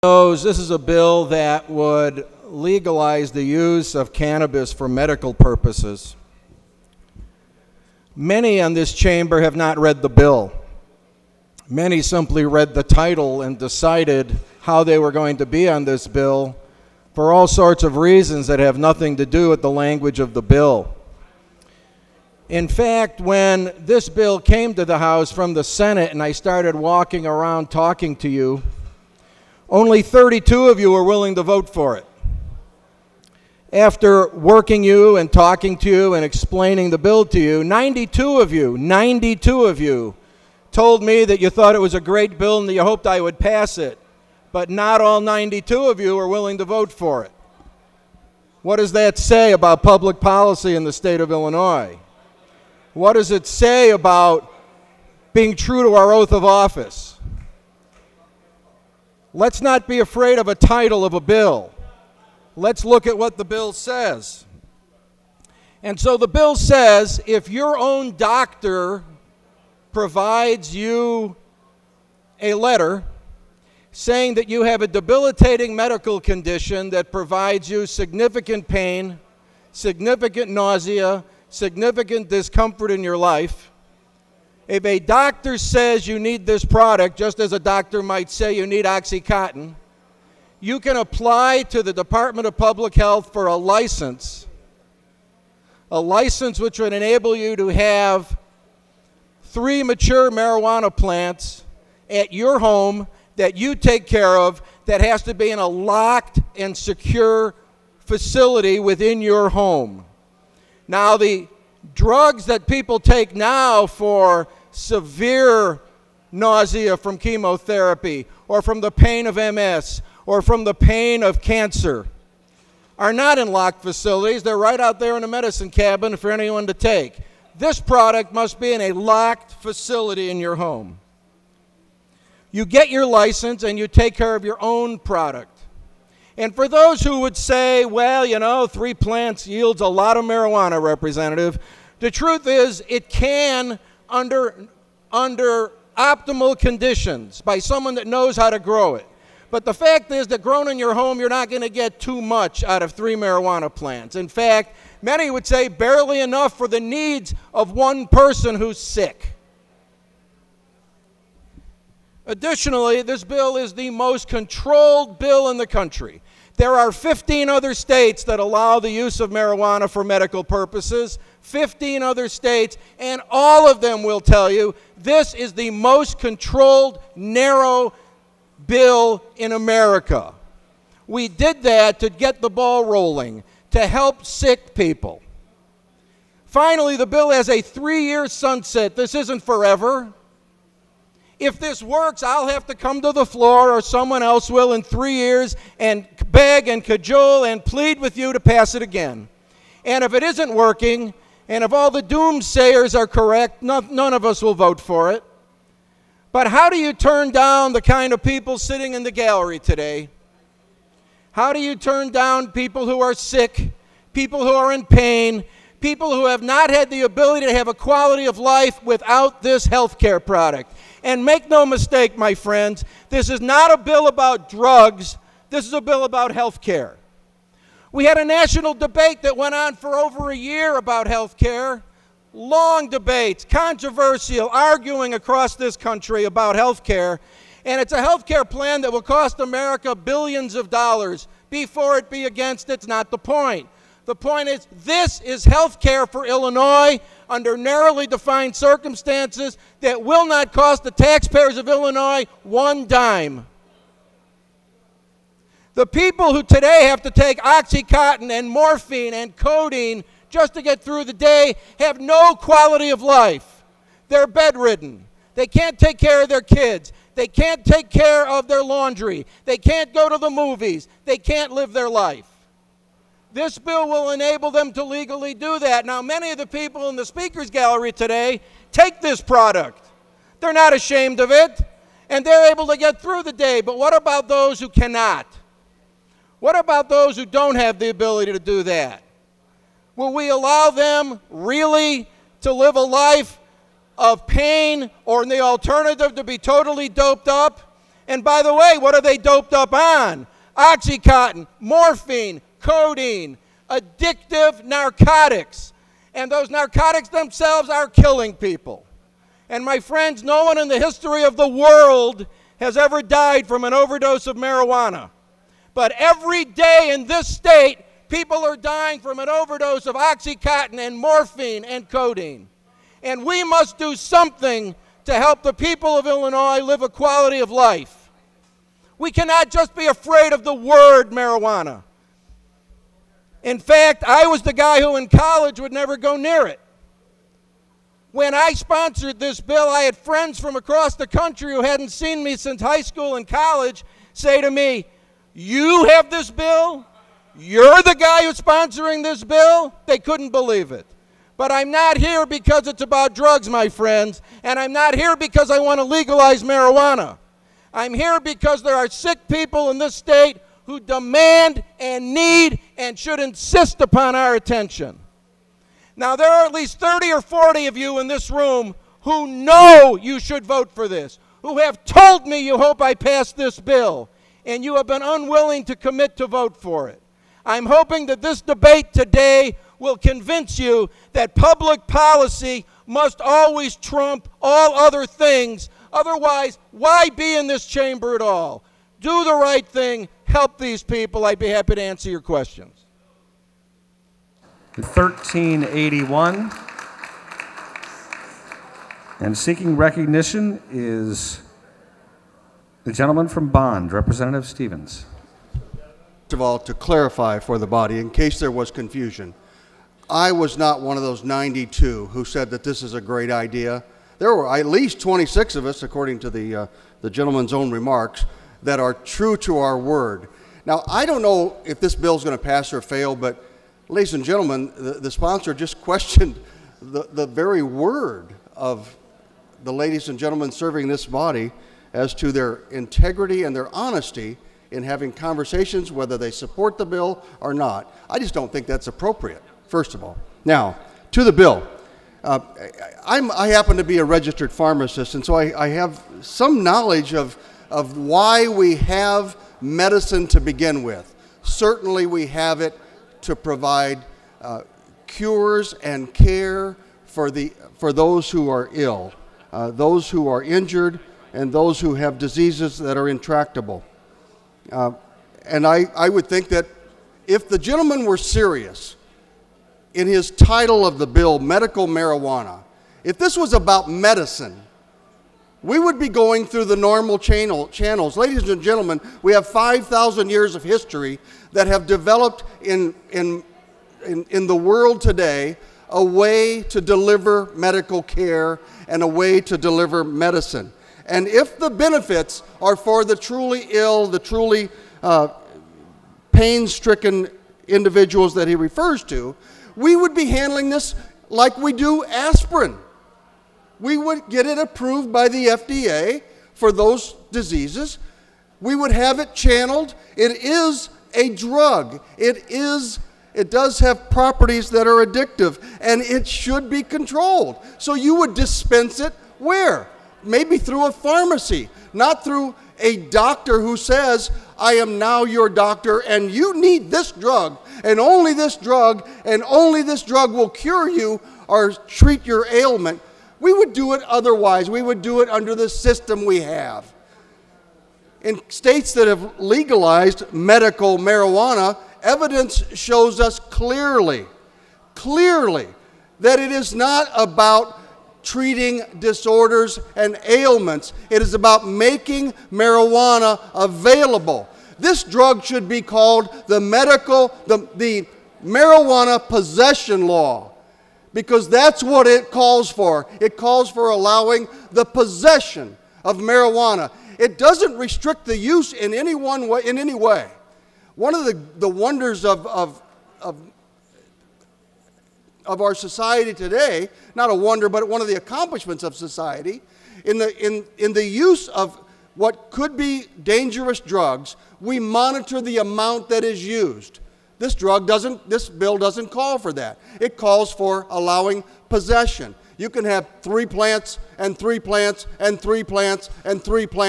This is a bill that would legalize the use of cannabis for medical purposes. Many in this chamber have not read the bill. Many simply read the title and decided how they were going to be on this bill for all sorts of reasons that have nothing to do with the language of the bill. In fact, when this bill came to the House from the Senate and I started walking around talking to you, only 32 of you were willing to vote for it. After working you and talking to you and explaining the bill to you, 92 of you told me that you thought it was a great bill and that you hoped I would pass it. But not all 92 of you were willing to vote for it. What does that say about public policy in the state of Illinois? What does it say about being true to our oath of office? Let's not be afraid of a title of a bill. Let's look at what the bill says. And so the bill says if your own doctor provides you a letter saying that you have a debilitating medical condition that provides you significant pain, significant nausea, significant discomfort in your life, if a doctor says you need this product, just as a doctor might say you need OxyContin, you can apply to the Department of Public Health for a license which would enable you to have 3 mature marijuana plants at your home that you take care of, that has to be in a locked and secure facility within your home. Now, the drugs that people take now for severe nausea from chemotherapy or from the pain of MS or from the pain of cancer are not in locked facilities. They're right out there in a medicine cabinet for anyone to take. This product must be in a locked facility in your home. You get your license and you take care of your own product. And for those who would say, well, you know, 3 plants yields a lot of marijuana, Representative, the truth is it can, under optimal conditions, by someone that knows how to grow it. But the fact is that grown in your home, you're not going to get too much out of 3 marijuana plants. In fact, many would say barely enough for the needs of one person who's sick. Additionally, this bill is the most controlled bill in the country. There are 15 other states that allow the use of marijuana for medical purposes, 15 other states, and all of them will tell you this is the most controlled, narrow bill in America. We did that to get the ball rolling, to help sick people. Finally, the bill has a 3-year sunset. This isn't forever. If this works, I'll have to come to the floor, or someone else will in 3 years, and beg and cajole and plead with you to pass it again. And if it isn't working, and if all the doomsayers are correct, none of us will vote for it. But how do you turn down the kind of people sitting in the gallery today? How do you turn down people who are sick, people who are in pain, people who have not had the ability to have a quality of life without this health care product? And make no mistake, my friends, this is not a bill about drugs. This is a bill about health care. We had a national debate that went on for over a year about health care. Long debates, controversial, arguing across this country about health care. And it's a health care plan that will cost America billions of dollars. Be for it, be against it, it's not the point. The point is, this is health care for Illinois under narrowly defined circumstances that will not cost the taxpayers of Illinois one dime. The people who today have to take OxyContin and morphine and codeine just to get through the day have no quality of life. They're bedridden. They can't take care of their kids. They can't take care of their laundry. They can't go to the movies. They can't live their life. This bill will enable them to legally do that. Now, many of the people in the speakers gallery today take this product. They're not ashamed of it, and they're able to get through the day. But what about those who cannot? What about those who don't have the ability to do that? Will we allow them really to live a life of pain, or in the alternative to be totally doped up And by the way, what are they doped up on? Oxycontin, morphine, codeine, addictive narcotics. And those narcotics themselves are killing people. And my friends, no one in the history of the world has ever died from an overdose of marijuana. But every day in this state, people are dying from an overdose of Oxycontin and morphine and codeine. And we must do something to help the people of Illinois live a quality of life. We cannot just be afraid of the word marijuana. In fact, I was the guy who in college would never go near it. When I sponsored this bill, I had friends from across the country who hadn't seen me since high school and college say to me, "You have this bill? You're the guy who's sponsoring this bill?" They couldn't believe it. But I'm not here because it's about drugs, my friends, and I'm not here because I want to legalize marijuana. I'm here because there are sick people in this state who demand and need and should insist upon our attention. Now, there are at least 30 or 40 of you in this room who know you should vote for this, who have told me you hope I pass this bill, and you have been unwilling to commit to vote for it. I'm hoping that this debate today will convince you that public policy must always trump all other things. Otherwise, why be in this chamber at all? Do the right thing. Help these people. I'd be happy to answer your questions. 1381. And seeking recognition is the gentleman from Bond, Representative Stevens. First of all, to clarify for the body, in case there was confusion, I was not one of those 92 who said that this is a great idea. There were at least 26 of us, according to the gentleman's own remarks, that are true to our word. Now, I don't know if this bill is going to pass or fail, but ladies and gentlemen, the sponsor just questioned the very word of the ladies and gentlemen serving this body as to their integrity and their honesty in having conversations, whether they support the bill or not. I just don't think that's appropriate, first of all. Now, to the bill. I happen to be a registered pharmacist, and so I have some knowledge of why we have medicine to begin with. Certainly we have it to provide cures and care for those who are ill, those who are injured, and those who have diseases that are intractable. And I would think that if the gentleman were serious in his title of the bill, medical marijuana, if this was about medicine, we would be going through the normal channels. Ladies and gentlemen, we have 5,000 years of history that have developed in the world today a way to deliver medical care and a way to deliver medicine. And if the benefits are for the truly ill, the truly pain-stricken individuals that he refers to, we would be handling this like we do aspirin. We would get it approved by the FDA for those diseases. We would have it channeled. It is a drug. It does have properties that are addictive, and it should be controlled. So you would dispense it where? Maybe through a pharmacy, not through a doctor who says, "I am now your doctor, and you need this drug, and only this drug will cure you or treat your ailment." We would do it otherwise. We would do it under the system we have. In states that have legalized medical marijuana, evidence shows us clearly that it is not about treating disorders and ailments. It is about making marijuana available. This drug should be called the marijuana possession law, because that's what it calls for. It calls for allowing the possession of marijuana. It doesn't restrict the use in any way. One of the wonders of our society today, not a wonder, but one of the accomplishments of society, in the use of what could be dangerous drugs, we monitor the amount that is used. This bill doesn't call for that. It calls for allowing possession. You can have 3 plants and 3 plants and 3 plants and 3 plants.